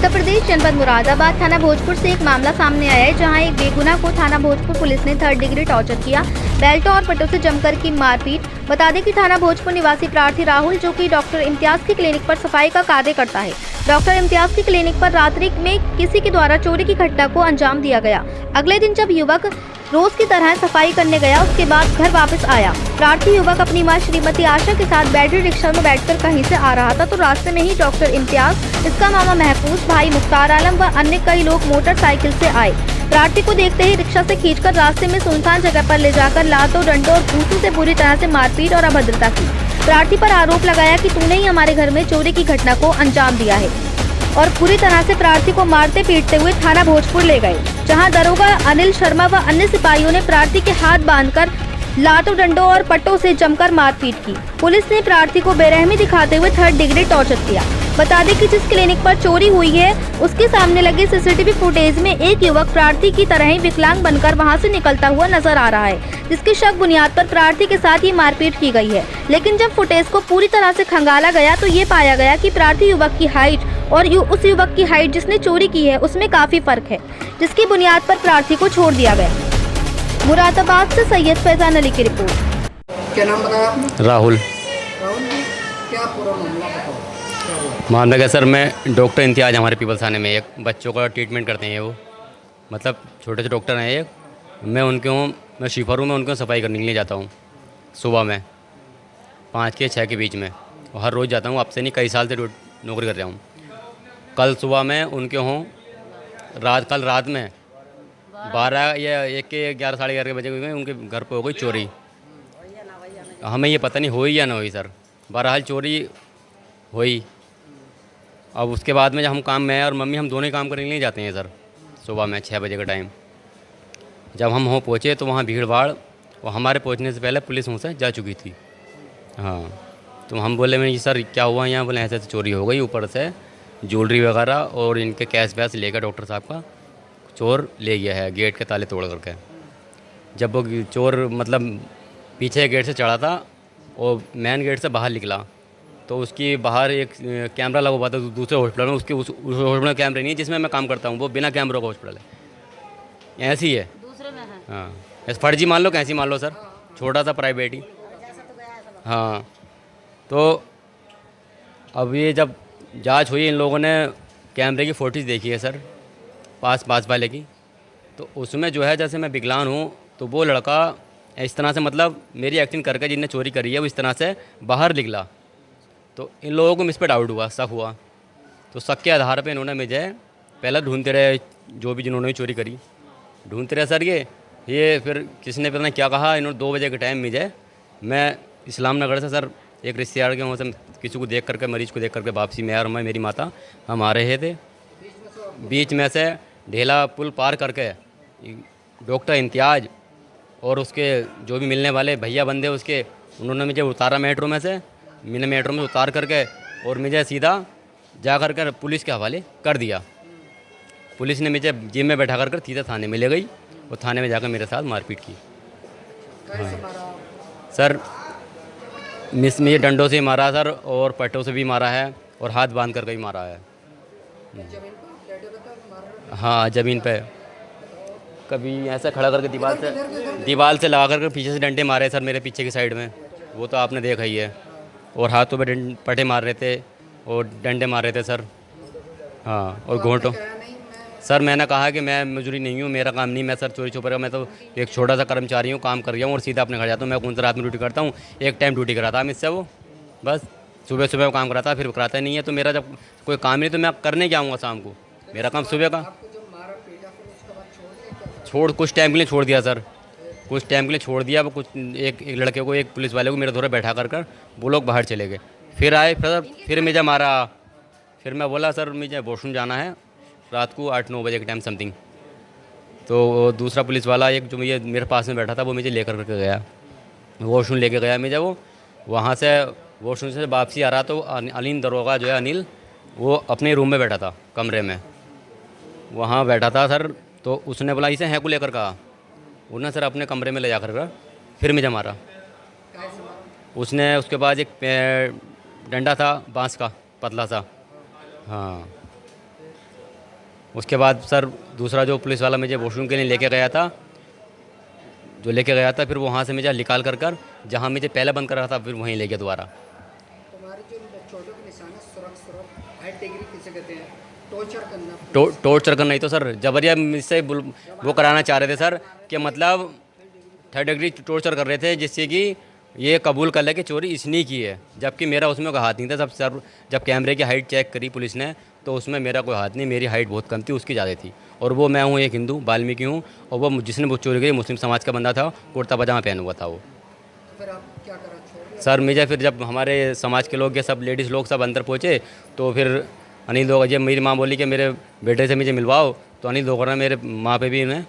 उत्तर प्रदेश जनपद मुरादाबाद थाना भोजपुर से एक मामला सामने आया है, जहां एक बेगुनाह को थाना भोजपुर पुलिस ने 3rd डिग्री टॉर्चर किया, बेल्टों और पट्टों से जमकर की मारपीट। बता दें कि थाना भोजपुर निवासी प्रार्थी राहुल, जो कि डॉक्टर इम्तियाज की क्लिनिक पर सफाई का कार्य करता है, डॉक्टर इम्तियाज की क्लिनिक पर रात्रि में किसी के द्वारा चोरी की घटना को अंजाम दिया गया। अगले दिन जब युवक रोज की तरह सफाई करने गया, उसके बाद घर वापस आया। प्रार्थी युवक अपनी मां श्रीमती आशा के साथ बैटरी रिक्शा में बैठकर कहीं से आ रहा था, तो रास्ते में ही डॉक्टर इम्तियाज, इसका मामा महफूज, भाई मुख्तार आलम व अन्य कई लोग मोटरसाइकिल से आए। प्रार्थी को देखते ही रिक्शा से खींचकर रास्ते में सुनसान जगह पर ले जाकर लातों, डंडों और घूंसों से बुरी तरह से मारपीट और अभद्रता की। प्रार्थी पर आरोप लगाया कि तूने ही हमारे घर में चोरी की घटना को अंजाम दिया है और पूरी तरह से प्रार्थी को मारते पीटते हुए थाना भोजपुर ले गए, जहां दरोगा अनिल शर्मा व अन्य सिपाहियों ने प्रार्थी के हाथ बांधकर लातों, डंडों और पट्टों से जमकर मारपीट की। पुलिस ने प्रार्थी को बेरहमी दिखाते हुए 3rd डिग्री टॉर्चर किया। बता दें कि जिस क्लिनिक पर चोरी हुई है, उसके सामने लगे सीसीटीवी फुटेज में एक युवक प्रार्थी की तरह ही विकलांग बनकर वहां से निकलता हुआ नजर आ रहा है, जिसके शक बुनियाद पर प्रार्थी के साथ ये मारपीट की गई है। लेकिन जब फुटेज को पूरी तरह से खंगाला गया तो ये पाया गया कि प्रार्थी युवक की हाइट और उस युवक की हाइट जिसने चोरी की है उसमें काफी फर्क है, जिसकी बुनियाद पर प्रार्थी को छोड़ दिया गया। मुरादाबाद से सैयद फैजान अली की रिपोर्ट। क्या नाम बताया आपने? राहुल। राहुल जी, क्या पूरा मामला बताओ, क्या हुआ? मामला क्या सर, मैं डॉक्टर इम्तियाज, हमारे पीपल्स थाने में एक बच्चों का ट्रीटमेंट करते हैं वो, मतलब छोटे से डॉक्टर हैं एक। मैं शिफर हूँ, मैं उनके सफाई करने के लिए जाता हूँ सुबह में 5 के 6 के बीच में, और हर रोज़ जाता हूँ। अब से नहीं, कई साल से नौकरी कर रहा हूँ। कल सुबह में उनके हूँ, कल रात में 12 या 1 के 11 साढ़े 11 बजे में उनके घर पर हो गई चोरी। हमें ये पता नहीं हुई या ना हुई सर, बहरहाल चोरी हुई। अब उसके बाद में जब मैं और मम्मी हम दोनों ही काम करने के लिए जाते हैं सर, सुबह में 6 बजे का टाइम। जब हम वहाँ पहुँचे तो वहाँ भीड़ भाड़, और हमारे पहुँचने से पहले पुलिस वहाँ से जा चुकी थी। हाँ, तो हम बोले मैं सर क्या हुआ यहाँ? बोले ऐसे चोरी हो गई, ऊपर से ज्वेलरी वगैरह और इनके कैश वैश लेकर डॉक्टर साहब का चोर ले गया है, गेट के ताले तोड़ करके। जब वो चोर मतलब पीछे गेट से चढ़ा था और मेन गेट से बाहर निकला, तो उसकी बाहर एक कैमरा लगा हुआ था दूसरे हॉस्पिटल में। उस हॉस्पिटल में कैमरे नहीं है जिसमें मैं काम करता हूँ, वो बिना कैमरों का हॉस्पिटल है, ऐसी है दूसरे में है। हाँ, ऐसे फर्जी मान लो, कैसी मान लो सर, छोटा सा प्राइवेट ही। हाँ, तो अब ये जब जांच हुई, इन लोगों ने कैमरे की फुटेज देखी है सर, पास वाले की, तो उसमें जो है जैसे मैं विकलांग हूँ, तो वो लड़का इस तरह से मतलब मेरी एक्टिंग करके जिनने चोरी करी है वो इस तरह से बाहर निकला। तो इन लोगों को मुझ पर डाउट हुआ, शक हुआ। तो शक के आधार पे इन्होंने मुझे पहले ढूंढते रहे, जो भी जिन्होंने चोरी करी ढूंढते रहे सर। ये फिर किसने पता नहीं क्या कहा, इन्होंने 2 बजे के टाइम मुझे, मैं इस्लाम नगर से सर एक रिश्तेदार के वहाँ से किसी को देख करके, मरीज़ को देख करके वापसी में, और मैं मेरी माता हम आ रहे थे, बीच में से ढेला पुल पार करके डॉक्टर इम्तियाज और उसके जो भी मिलने वाले भैया बंदे उसके, उन्होंने मुझे उतारा मेट्रो में से, मैंने मेट्रो में उतार करके और मुझे सीधा जा कर पुलिस के हवाले कर दिया। पुलिस ने मुझे जिम में बैठा कर सीधा थाने में ले गई और थाने में जाकर मेरे साथ मारपीट की। हाँ सर, मुझे डंडों से मारा सर, और पट्टों से भी मारा है, और हाथ बांध करके भी मारा है। हाँ, ज़मीन पे कभी ऐसा खड़ा करके दीवार से लगा करके पीछे से डंडे मारे सर मेरे पीछे की साइड में, वो तो आपने देखा ही है। और हाथों पे पटे मार रहे थे और डंडे मार रहे थे सर। हाँ, और घोंटों सर, मैंने कहा कि मैं मजदूरी नहीं हूँ, मेरा काम नहीं, मैं सर चोरी छुपा, मैं तो एक छोटा सा कर्मचारी हूँ, काम कर गया हूँ और सीधा अपने घर जाता हूँ। मैं कौन सा रात में ड्यूटी करता हूँ? एक टाइम ड्यूटी कराता है इससे, वो बस सुबह काम कराता, फिर कराता नहीं है। तो मेरा जब कोई काम नहीं तो मैं करने क्या आऊँगा शाम को? मेरा काम सुबह का। कुछ टाइम के लिए छोड़ दिया सर, कुछ टाइम के लिए छोड़ दिया। वो कुछ एक लड़के को, एक पुलिस वाले को मेरे थोड़ा बैठा कर वो लोग बाहर चले गए। फिर आए, फिर मुझे मारा। फिर मैं बोला सर मुझे वॉशरूम जाना है, रात को 8-9 बजे के टाइम समथिंग। तो दूसरा पुलिस वाला एक जो मेरे पास में बैठा था वो मुझे लेकर के गया, वॉशरूम लेके गया मुझे। वो वहाँ से वॉशरूम से वापसी आ रहा तो अनिल दरोगा जो है, अनिल, वो अपने रूम में बैठा था, कमरे में वहाँ बैठा था सर। तो उसने बोला इसे हैं को लेकर कहा, उन्होंने सर अपने कमरे में ले जाकर फिर मुझे मारा। उसने उसके बाद एक डंडा था बांस का पतला सा, हाँ, उसके बाद सर दूसरा जो पुलिस वाला मुझे वॉशरूम के लिए लेके गया था, फिर वहाँ से मुझे निकाल कर जहाँ मुझे पहले बंद कर रहा था फिर वहीं ले गया दोबारा। तुम्हारे जो चोटों के निशान है, सुरख हाई डिग्री किसे कहते हैं, टॉर्चर करना, टॉर्चर करना ही तो सर, जबरिया मुझसे वो कराना चाह रहे थे सर, कि मतलब 3rd डिग्री टॉर्चर कर रहे थे, जिससे कि ये कबूल कर ले कि चोरी इसने की है, जबकि मेरा उसमें कोई हाथ नहीं था। सब सर जब कैमरे की हाइट चेक करी पुलिस ने तो उसमें मेरा कोई हाथ नहीं, मेरी हाइट बहुत कम थी, उसकी ज़्यादा थी। और वो मैं हूँ एक हिंदू वाल्मीकि हूँ, और वो जिसने वो चोरी करी मुस्लिम समाज का बंदा था, कुर्ता पजामा पहना हुआ था वो। तो फिर आप क्या करा, छोड़ दिया? सर मुझे फिर जब हमारे समाज के लोग, ये सब लेडीज़ लोग सब अंदर पहुँचे तो फिर अनिल लोग, जब मेरी माँ बोली कि मेरे बेटे से मुझे मिलवाओ, तो अनिल लोगों ने मेरे माँ पे भी इन्हें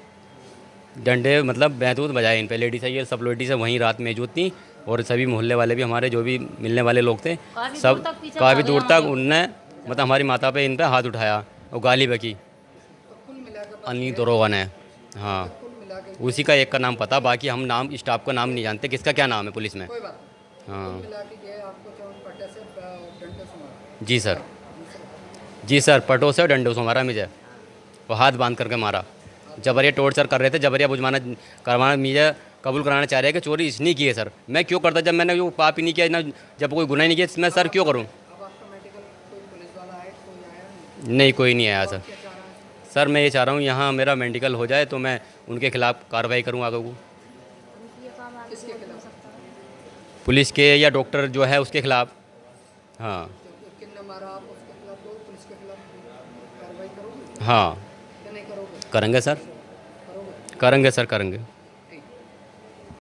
डंडे मतलब बैतूत बजाए। इन पे लेडीज़ है, ये सब लेडीज़ वहीं रात में मौजूद थी, और सभी मोहल्ले वाले भी, हमारे जो भी मिलने वाले लोग थे, सब काफ़ी दूर तक उनने मतलब हमारी माता पे इन पे हाथ उठाया और गाली बकी तो कुल मिला के अनिल दरोगा ने। हाँ, कुल मिला के उसी का एक का नाम पता, बाकी हम नाम स्टाफ का नाम नहीं जानते किसका क्या नाम है पुलिस में। कोई बात नहीं, हाँ कुल मिला के ये आपको चौन पट्टे से डंडे से मारा। जी सर, जी सर, पटों से और डंडों से मारा मुझे, वो हाथ बांध करके मारा। जबरिया टॉर्चर कर रहे थे, जबरिया बुझवाना करवाना, मुझे कबूल कराना चाह रहे हैं कि चोरी इसने की है। सर मैं क्यों करता, जब मैंने वो पाप ही नहीं किया ना, जब कोई गुनाह ही नहीं किया, मैं सर क्यों करूँ? अब आपका मेडिकल कोई पुलिस वाला आए, कोई आया नहीं? नहीं, कोई नहीं आया सर। क्या चाह रहा है? सर मैं ये चाह रहा हूँ यहाँ मेरा मेडिकल हो जाए तो मैं उनके खिलाफ़ कार्रवाई करूँ आगे को, किसके खिलाफ? पुलिस के या डॉक्टर जो है उसके खिलाफ़। हाँ किसने मारा, आप उसके खिलाफ लोग पुलिस के खिलाफ कार्रवाई करोगे हाँ, या नहीं करोगे? करेंगे सर, करोगे? करेंगे सर, करेंगे।